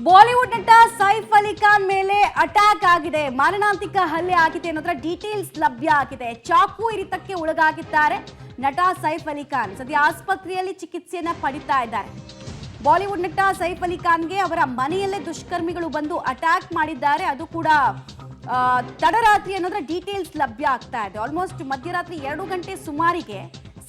Bollywood ನಟ ಸೈಫ್ ಅಲಿ ಖಾನ್ ಮೇಲೆ attack ಆಗಿದೆ, ಮಾರಣಾಂತಿಕ ಹಲ್ಲೆ ಆಗಿದೆ ಅನ್ನೋದರ ಡೀಟೇಲ್ಸ್ ಲಭ್ಯ ಆಗಿದೆ. ಚಾಕು ಇರಿತಕ್ಕೆ ಒಳಗಾಗಿದ್ದಾರೆ ನಟ ಸೈಫ್ ಅಲಿ ಖಾನ್. ಸದ್ಯ ಆಸ್ಪತ್ರೆಯಲ್ಲಿ ಚಿಕಿತ್ಸೆಯನ್ನ ಪಡಿತಾ ಇದ್ದಾರೆ. ಬಾಲಿವುಡ್ ನಟ ಸೈಫ್ ಅಲಿ ಖಾನ್ಗೆ ಅವರ ಮನೆಯಲ್ಲೇ ದುಷ್ಕರ್ಮಿಗಳು ಬಂದು ಅಟ್ಯಾಕ್ ಮಾಡಿದ್ದಾರೆ. ಅದು ಕೂಡ ತಡರಾತ್ರಿ ಅನ್ನೋದರ ಡೀಟೇಲ್ಸ್ ಲಭ್ಯ ಆಗ್ತಾ ಇದೆ. ಆಲ್ಮೋಸ್ಟ್ ಮಧ್ಯರಾತ್ರಿ 2 ಗಂಟೆ ಸುಮಾರಿಗೆ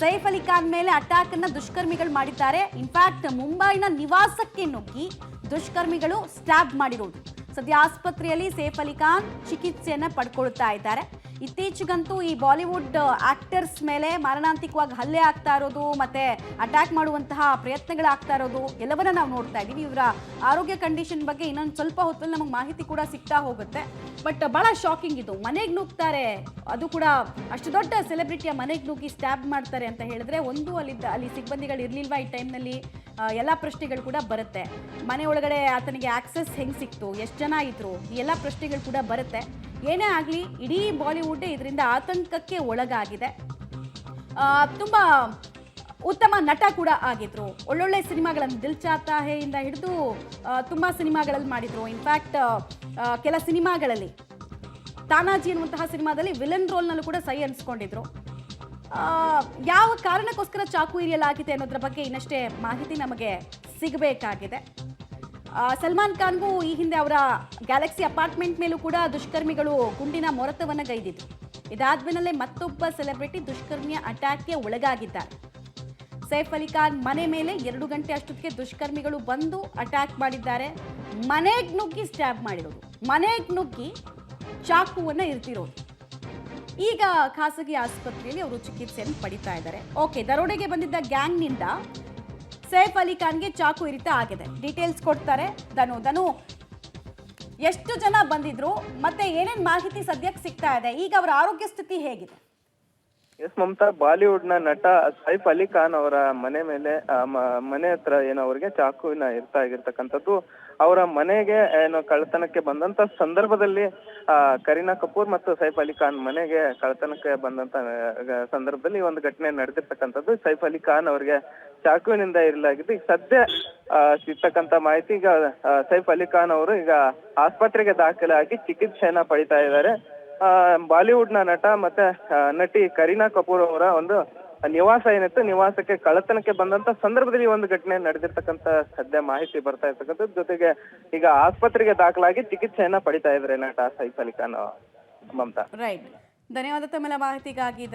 ಸೈಫ್ ಅಲಿ ಖಾನ್ ಮೇಲೆ ಅಟ್ಯಾಕ್ ಅನ್ನ ದುಷ್ಕರ್ಮಿಗಳು ಮಾಡಿದ್ದಾರೆ. ಇನ್ಫ್ಯಾಕ್ಟ್ ಮುಂಬೈನ ನಿವಾಸಕ್ಕೆ ನುಗ್ಗಿ ದುಷ್ಕರ್ಮಿಗಳು ಸ್ಟ್ಯಾಬ್ ಮಾಡಿರೋದು. ಸದ್ಯ ಆಸ್ಪತ್ರೆಯಲ್ಲಿ ಸೈಫ್ ಅಲಿ ಖಾನ್ ಚಿಕಿತ್ಸೆಯನ್ನ ಪಡ್ಕೊಳ್ತಾ ಇದ್ದಾರೆ. ಇತ್ತೀಚೆಗಂತೂ ಈ ಬಾಲಿವುಡ್ ಆಕ್ಟರ್ಸ್ ಮೇಲೆ ಮಾರಣಾಂತಿಕವಾಗಿ ಹಲ್ಲೆ ಆಗ್ತಾ ಇರೋದು ಮತ್ತೆ ಅಟ್ಯಾಕ್ ಮಾಡುವಂತಹ ಪ್ರಯತ್ನಗಳಾಗ್ತಾ ಇರೋದು ಎಲ್ಲವನ್ನ ನಾವು ನೋಡ್ತಾ ಇದ್ದೀವಿ. ಇವರ ಆರೋಗ್ಯ ಕಂಡೀಷನ್ ಬಗ್ಗೆ ಇನ್ನೊಂದು ಸ್ವಲ್ಪ ಹೊತ್ತಲ್ಲಿ ನಮಗೆ ಮಾಹಿತಿ ಕೂಡ ಸಿಗ್ತಾ ಹೋಗುತ್ತೆ. ಬಟ್ ಬಹಳ ಶಾಕಿಂಗ್ ಇದು. ಮನೆಗೆ ನುಗ್ತಾರೆ, ಅದು ಕೂಡ ಅಷ್ಟು ದೊಡ್ಡ ಸೆಲೆಬ್ರಿಟಿಯ ಮನೆಗೆ ನುಗ್ಗಿ ಸ್ಟ್ಯಾಬ್ ಮಾಡ್ತಾರೆ ಅಂತ ಹೇಳಿದ್ರೆ ಒಂದು ಅಲ್ಲಿ ಸಿಬ್ಬಂದಿಗಳು ಇರ್ಲಿಲ್ವಾ ಈ ಟೈಮ್ನಲ್ಲಿ, ಎಲ್ಲ ಪ್ರಶ್ನೆಗಳು ಕೂಡ ಬರುತ್ತೆ. ಮನೆ ಒಳಗಡೆ ಆತನಿಗೆ ಆಕ್ಸೆಸ್ ಹೆಂಗೆ ಸಿಕ್ತು, ಎಷ್ಟು ಜನ ಇದ್ರು, ಈ ಎಲ್ಲ ಪ್ರಶ್ನೆಗಳು ಕೂಡ ಬರುತ್ತೆ. ಏನೇ ಆಗಲಿ ಇಡೀ ಬಾಲಿವುಡ್ ಇದರಿಂದ ಆತಂಕಕ್ಕೆ ಒಳಗಾಗಿದೆ. ತುಂಬ ಉತ್ತಮ ನಟ ಕೂಡ ಆಗಿದ್ರು. ಒಳ್ಳೊಳ್ಳೆ ಸಿನಿಮಾಗಳನ್ನು ದಿಲ್ ಚಾಹತಾ ಹೈ ಇಂದ ಹಿಡಿದು ತುಂಬ ಸಿನಿಮಾಗಳಲ್ಲಿ ಮಾಡಿದ್ರು. ಇನ್ಫ್ಯಾಕ್ಟ್ ಕೆಲ ಸಿನಿಮಾಗಳಲ್ಲಿ ತಾನಾಜಿ ಅನ್ನುವಂತಹ ಸಿನಿಮಾದಲ್ಲಿ ವಿಲನ್ ರೋಲ್ನಲ್ಲೂ ಕೂಡ ಸೈ ಅನಿಸ್ಕೊಂಡಿದ್ರು. ಯಾವ ಕಾರಣಕ್ಕೋಸ್ಕರ ಚಾಕು ಇರಿಯಲಾಗಿದೆ ಅನ್ನೋದ್ರ ಬಗ್ಗೆ ಇನ್ನಷ್ಟೇ ಮಾಹಿತಿ ನಮಗೆ ಸಿಗಬೇಕಾಗಿದೆ. ಸಲ್ಮಾನ್ ಖಾನ್ಗೂ ಈ ಹಿಂದೆ ಅವರ ಗ್ಯಾಲಕ್ಸಿ ಅಪಾರ್ಟ್ಮೆಂಟ್ ಮೇಲೂ ಕೂಡ ದುಷ್ಕರ್ಮಿಗಳು ಗುಂಡಿನ ಮೊರತವನ್ನು ಗೈದಿದ್ರು. ಇದಾದ್ಮೇಲೆ ಮತ್ತೊಬ್ಬ ಸೆಲೆಬ್ರಿಟಿ ದುಷ್ಕರ್ಮಿಯ ಅಟ್ಯಾಕ್ಗೆ ಒಳಗಾಗಿದ್ದಾರೆ. ಸೈಫ್ ಅಲಿ ಖಾನ್ ಮನೆ ಮೇಲೆ 2 ಗಂಟೆ ಅಷ್ಟೊತ್ತಿಗೆ ದುಷ್ಕರ್ಮಿಗಳು ಬಂದು ಅಟ್ಯಾಕ್ ಮಾಡಿದ್ದಾರೆ. ಮನೆಗೆ ನುಗ್ಗಿ ಸ್ಟ್ಯಾಬ್ ಮಾಡಿರೋದು, ಮನೆಗೆ ನುಗ್ಗಿ ಚಾಕುವನ್ನು ಇರ್ತಿರೋದು. ಈಗ ಖಾಸಗಿ ಆಸ್ಪತ್ರೆಯಲ್ಲಿ ಅವರು ಚಿಕಿತ್ಸೆಯನ್ನು ಪಡಿತಾ ಇದ್ದಾರೆ. ಓಕೆ, ದರೋಡೆಗೆ ಬಂದಿದ್ದ ಗ್ಯಾಂಗ್ನಿಂದ ಸೈಫ್ ಅಲಿ ಖಾನ್ಗೆ ಚಾಕು ಇರಿತ ಆಗಿದೆ. ಡೀಟೇಲ್ಸ್ ಕೊಡ್ತಾರೆ ಧನು. ಎಷ್ಟು ಜನ ಬಂದಿದ್ರು ಮತ್ತೆ ಏನೇನ್ ಮಾಹಿತಿ ಸದ್ಯಕ್ಕೆ ಸಿಗ್ತಾ ಇದೆ, ಈಗ ಅವರ ಆರೋಗ್ಯ ಸ್ಥಿತಿ ಹೇಗಿದೆ? ಎಸ್ ಮಮತಾ, ಬಾಲಿವುಡ್ ನ ನಟ ಸೈಫ್ ಅಲಿ ಖಾನ್ ಅವರ ಮನೆ ಮೇಲೆ ಮನೆ ಹತ್ರ ಏನೋ ಅವರಿಗೆ ಚಾಕುವಿನ ಇರ್ತಾ ಆಗಿರ್ತಕ್ಕಂಥದ್ದು. ಅವರ ಮನೆಗೆ ಏನೋ ಕಳ್ಳತನಕ್ಕೆ ಬಂದಂತ ಸಂದರ್ಭದಲ್ಲಿ ಕರೀನಾ ಕಪೂರ್ ಮತ್ತು ಸೈಫ್ ಅಲಿ ಖಾನ್ ಮನೆಗೆ ಕಳ್ಳತನಕ್ಕೆ ಬಂದಂತ ಸಂದರ್ಭದಲ್ಲಿ ಒಂದು ಘಟನೆ ನಡೆದಿರ್ತಕ್ಕಂಥದ್ದು. ಸೈಫ್ ಅಲಿ ಖಾನ್ ಅವರಿಗೆ ಚಾಕುವಿನಿಂದ ಇರಲಾಗಿದ್ದು. ಈಗ ಸದ್ಯ ಸಿಗ್ತಕ್ಕಂತ ಮಾಹಿತಿ, ಈಗ ಸೈಫ್ ಅಲಿ ಖಾನ್ ಅವರು ಈಗ ಆಸ್ಪತ್ರೆಗೆ ದಾಖಲಾಗಿ ಚಿಕಿತ್ಸೆಯನ್ನ ಪಡಿತಾ ಇದ್ದಾರೆ. ಬಾಲಿವುಡ್ ನ ನಟ ಮತ್ತೆ ನಟಿ ಕರೀನಾ ಕಪೂರ್ ಅವರ ಒಂದು ನಿವಾಸ ಏನಿತ್ತು, ನಿವಾಸಕ್ಕೆ ಕಳ್ಳತನಕ್ಕೆ ಬಂದಂತ ಸಂದರ್ಭದಲ್ಲಿ ಒಂದು ಘಟನೆ ನಡೆದಿರ್ತಕ್ಕಂತ ಸದ್ಯ ಮಾಹಿತಿ ಬರ್ತಾ ಇರ್ತಕ್ಕಂಥದ್ದು. ಜೊತೆಗೆ ಈಗ ಆಸ್ಪತ್ರೆಗೆ ದಾಖಲಾಗಿ ಚಿಕಿತ್ಸೆಯನ್ನ ಪಡಿತಾ ಇದ್ದಾರೆ ನಟ ಸೈಫ್ ಅಲಿ ಖಾನ್. ಮಮತಾ, ರೈಟ್, ಧನ್ಯವಾದ ತಮ್ಮೆಲ್ಲ ಮಾಹಿತಿಗಾಗಿ.